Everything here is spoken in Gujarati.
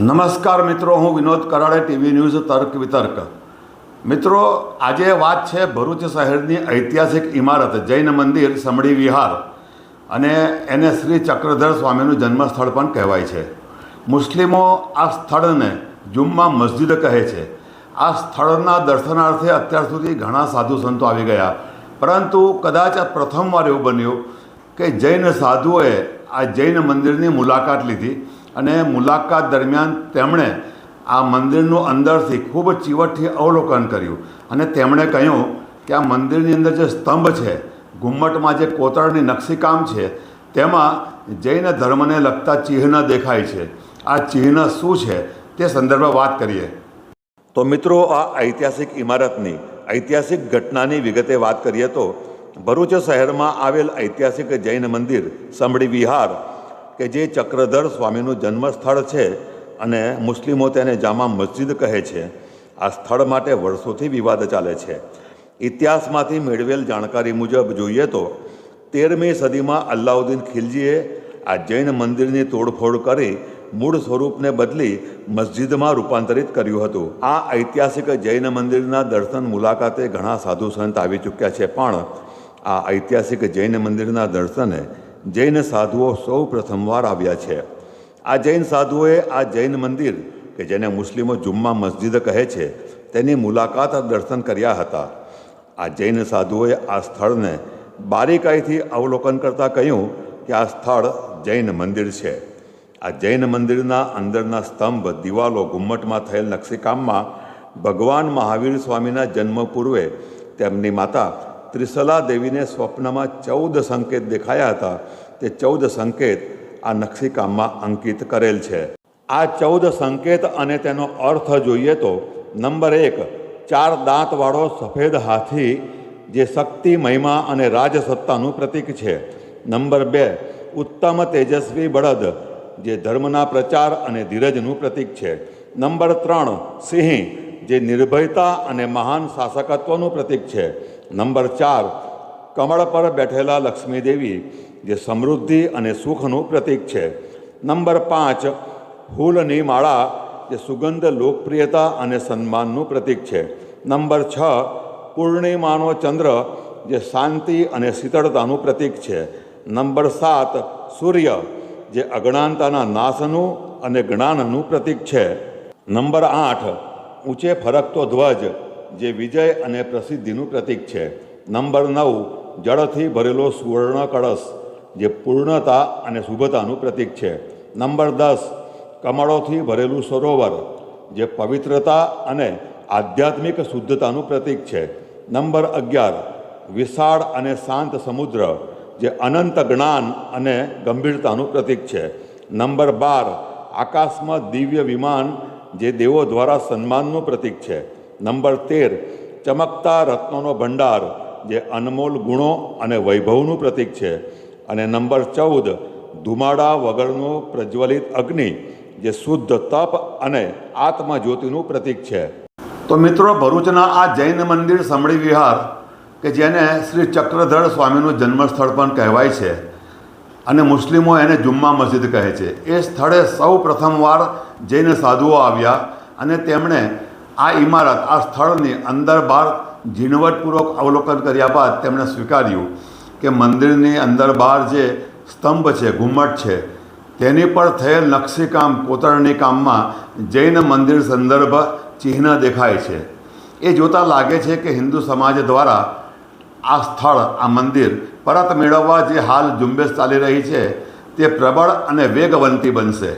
નમસ્કાર મિત્રો, હું વિનોદ કરાડે, ટીવી ન્યૂઝ તર્ક વિતર્ક. મિત્રો, આજે વાત છે ભરૂચ શહેરની ઐતિહાસિક ઇમારત જૈન મંદિર સમડી વિહાર, અને એને શ્રી ચક્રધર સ્વામીનું જન્મસ્થળ પણ કહેવાય છે. મુસ્લિમો આ સ્થળને જુમ્મા મસ્જિદ કહે છે. આ સ્થળના દર્શનાર્થે અત્યાર સુધી ઘણા સાધુ સંતો આવી ગયા, પરંતુ કદાચ આ પ્રથમવાર એવું બન્યું કે જૈન સાધુઓએ આ જૈન મંદિરની મુલાકાત લીધી, અને મુલાકાત દરમિયાન તેમણે આ મંદિરનું અંદરથી ખૂબ ચીવટથી અવલોકન કર્યું, અને તેમણે કહ્યું કે આ મંદિરની અંદર જે સ્તંભ છે, ઘુમ્મટમાં જે કોતરણી નકશીકામ છે, તેમાં જૈન ધર્મને લગતા ચિહ્ન દેખાય છે. આ ચિહ્ન શું છે તે સંદર્ભે વાત કરીએ તો મિત્રો, આ ઐતિહાસિક ઇમારતની ઐતિહાસિક ઘટનાની વિગતે વાત કરીએ તો ભરૂચ શહેરમાં આવેલ ઐતિહાસિક જૈન મંદિર સમડી વિહાર કે જે ચક્રધર સ્વામીનું જન્મસ્થળ છે અને મુસ્લિમો તેને જામા મસ્જિદ કહે છે, આ સ્થળ માટે વર્ષોથી વિવાદ ચાલે છે. ઇતિહાસમાંથી મેળવેલ જાણકારી મુજબ જોઈએ તો 13મી સદીમાં અલાઉદ્દીન ખિલજીએ આ જૈન મંદિરની તોડફોડ કરી મૂળ સ્વરૂપને બદલી મસ્જિદમાં રૂપાંતરિત કર્યું હતું. આ ઐતિહાસિક જૈન મંદિરના દર્શન મુલાકાતે ઘણા સાધુ સંત આવી ચૂક્યા છે, પણ આ ઐતિહાસિક જૈન મંદિરના દર્શને જૈન સાધુઓ સૌ પ્રથમવાર આવ્યા છે. આ જૈન સાધુઓએ આ જૈન મંદિર કે જેને મુસ્લિમો જુમ્મા મસ્જિદ કહે છે તેની મુલાકાત દર્શન કર્યા હતા. આ જૈન સાધુઓએ આ સ્થળને બારીકાઈથી અવલોકન કરતાં કહ્યું કે આ સ્થળ જૈન મંદિર છે. આ જૈન મંદિરના અંદરના સ્તંભ, દિવાલો, ઘુમ્મટમાં થયેલ નકશીકામમાં ભગવાન મહાવીર સ્વામીના જન્મ પૂર્વે તેમની માતા ત્રિશલા દેવીને સ્વપ્નમાં 14 સંકેત દેખાયા હતા. તે 14 સંકેત આ નકશીકામમાં અંકિત કરેલ છે. આ 14 સંકેત અને તેનો અર્થ જોઈએ તો નંબર 1, 4 દાંતવાળો સફેદ હાથી જે શક્તિ, મહિમા અને રાજસત્તાનું પ્રતીક છે. નંબર 2, ઉત્તમ તેજસ્વી બળદ જે ધર્મના પ્રચાર અને ધીરજનું પ્રતીક છે. નંબર 3, સિંહ જે નિર્ભયતા અને મહાન શાસકત્વનું પ્રતીક છે. નંબર 4, કમળ પર બેઠેલા લક્ષ્મીદેવી જે સમૃદ્ધિ અને સુખનું પ્રતીક છે. નંબર 5, ફૂલની માળા જે સુગંધ, લોકપ્રિયતા અને સન્માનનું પ્રતીક છે. નંબર 6, પૂર્ણિમાનો ચંદ્ર જે શાંતિ અને શીતળતાનું પ્રતીક છે. નંબર 7, સૂર્ય જે અજ્ઞાનતાના નાશનું અને જ્ઞાનનું પ્રતીક છે. નંબર 8, ઊંચે ફરકતો ધ્વજ જે વિજય અને પ્રસિદ્ધિનું પ્રતીક છે. નંબર 9, જળથી ભરેલો સુવર્ણ કળશ જે પૂર્ણતા અને શુભતાનું પ્રતીક છે. નંબર 10, કમળોથી ભરેલું સરોવર જે પવિત્રતા અને આધ્યાત્મિક શુદ્ધતાનું પ્રતીક છે. નંબર 11, વિશાળ અને શાંત સમુદ્ર જે અનંત જ્ઞાન અને ગંભીરતાનું પ્રતીક છે. નંબર 12, આકાશમાં દિવ્ય વિમાન જે દેવો દ્વારા સન્માનનું પ્રતીક છે. નંબર 13, ચમકતા રત્નોનો ભંડાર જે અનમોલ ગુણો અને વૈભવનું પ્રતીક છે. અને નંબર 14, ધુમાડા વગરનો પ્રજ્વલિત અગ્નિ જે શુદ્ધ તપ અને આત્મજ્યોતિનું પ્રતીક છે. તો મિત્રો, ભરૂચના આ જૈન મંદિર સમડી વિહાર કે જેને શ્રી ચક્રધર સ્વામીનું જન્મસ્થળ પણ કહેવાય છે, અને મુસ્લિમો એને જુમ્મા મસ્જિદ કહે છે, એ સ્થળે સૌ પ્રથમવાર જૈન સાધુઓ આવ્યા, અને તેમણે આ ઇમારત, આ સ્થળની અંદર બહાર ઝીણવટપૂર્વક અવલોકન કર્યા બાદ તેમણે સ્વીકાર્યું કે મંદિરની અંદર બહાર જે સ્તંભ છે, ઘુમ્મટ છે, તેની પર થયેલ નકશીકામ, કોતરણી કામમાં જૈન મંદિર સંદર્ભ ચિહ્ન દેખાય છે. એ જોતાં લાગે છે કે હિન્દુ સમાજ દ્વારા આ સ્થળ, આ મંદિર પરત મેળવવા જે હાલ ઝુંબેશ ચાલી રહી છે તે પ્રબળ અને વેગવંતી બનશે.